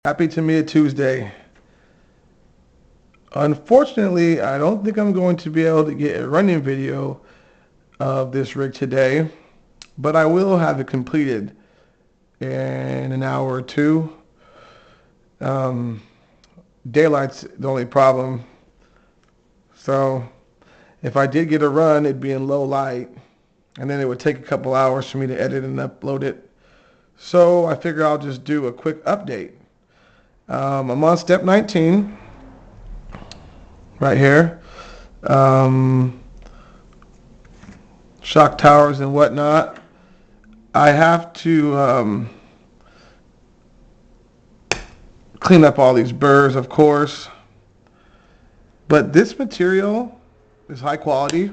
Happy Tamiya Tuesday. Unfortunately, I don't think I'm going to be able to get a running video of this rig today, but I will have it completed in an hour or two. Um, Daylight's the only problem. So if I did get a run, it'd be in low light, and then it would take a couple hours for me to edit and upload it. So I figure I'll just do a quick update. I'm on step 19 right here. Shock towers and whatnot. I have to clean up all these burrs, of course. But this material is high quality.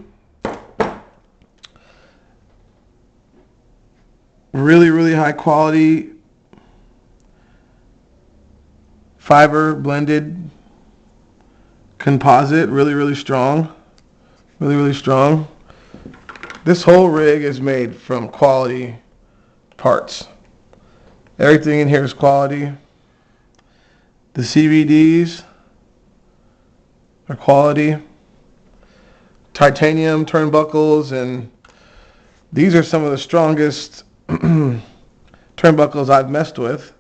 Really, really high quality fiber blended composite. Really, really strong. Really, really strong. This whole rig is made from quality parts. Everything in here is quality. The CVDs are quality. Titanium turnbuckles, and these are some of the strongest turnbuckles I've messed with.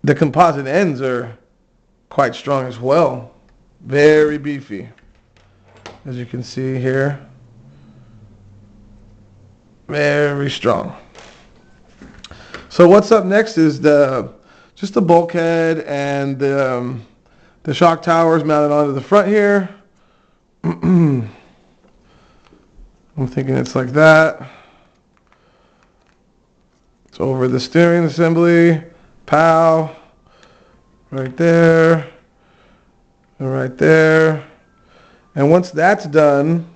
The composite ends are quite strong as well. Very beefy, as you can see here. Very strong. So what's up next is just the bulkhead and the shock towers mounted onto the front here. I'm thinking it's like that. It's over the steering assembly. Pow. Right there. And right there. And once that's done,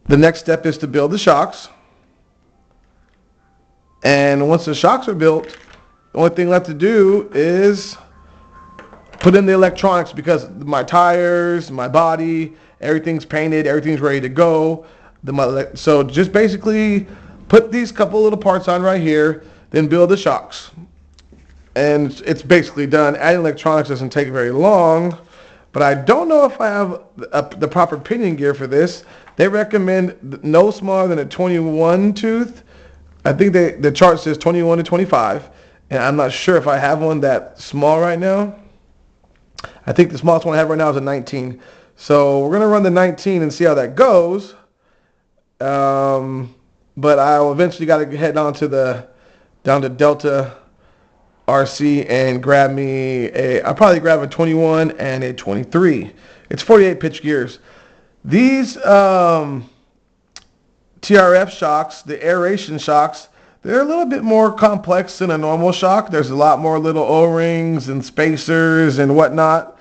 the next step is to build the shocks. And once the shocks are built, the only thing left to do is put in the electronics, because my tires, my body, everything's painted, everything's ready to go. So just basically put these couple little parts on right here, then build the shocks. And it's basically done. Adding electronics doesn't take very long, but I don't know if I have the proper pinion gear for this. They recommend no smaller than a 21 tooth. I think the chart says 21 to 25, and I'm not sure if I have one that small right now. I think the smallest one I have right now is a 19. So we're going to run the 19 and see how that goes. But I'll eventually got to head down to Delta RC and grab me I'll probably grab a 21 and a 23. It's 48 pitch gears. These TRF shocks, the aeration shocks, they're a little bit more complex than a normal shock. There's a lot more little O-rings and spacers and whatnot.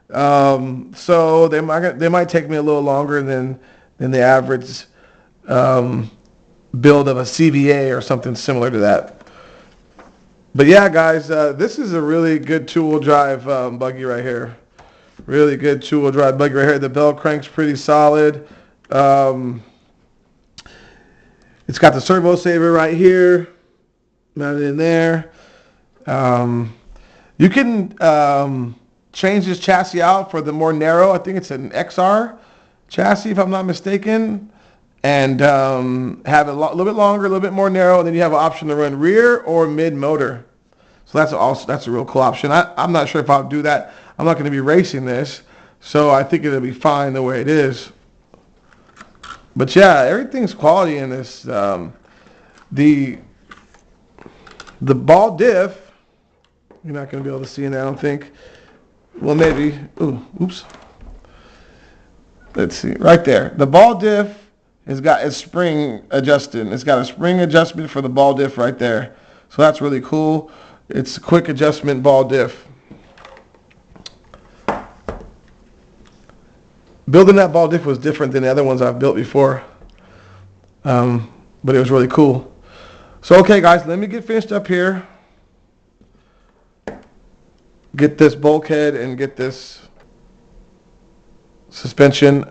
So they might take me a little longer than the average build of a CVA or something similar to that. But yeah, guys, this is a really good two-wheel drive buggy right here. Really good two-wheel drive buggy right here. The bell crank's pretty solid. It's got the servo saver right here, mounted in there. You can change this chassis out for the more narrow. I think it's an XR chassis, if I'm not mistaken, and have it a little bit longer, a little bit more narrow, and then you have an option to run rear or mid motor. So that's a real cool option. I'm not sure if I'll do that. I'm not going to be racing this, so I think it'll be fine the way it is. But yeah, everything's quality in this. The ball diff, you're not going to be able to see it, I don't think. Well, maybe. Oops. Let's see. Right there. The ball diff has got its spring adjusted. It's got a spring adjustment for the ball diff right there. So that's really cool. It's a quick adjustment ball diff. Building that ball diff was different than the other ones I've built before. But it was really cool. So, okay, guys, let me get finished up here. Get this bulkhead and get this suspension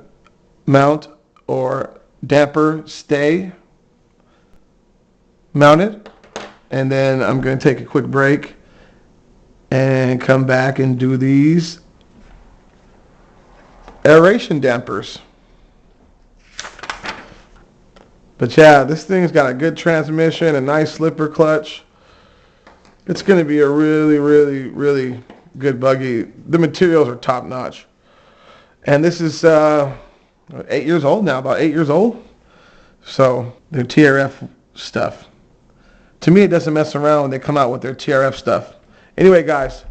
mount or damper stay mounted. and then I'm going to take a quick break and come back and do these aeration dampers. But yeah, this thing's got a good transmission, a nice slipper clutch. It's going to be a really, really, really good buggy. The materials are top notch. And this is 8 years old now, about 8 years old. So they're TRF stuff. To me, it doesn't mess around when they come out with their TRF stuff. Anyway, guys,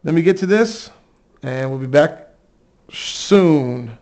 let me get to this, and we'll be back soon.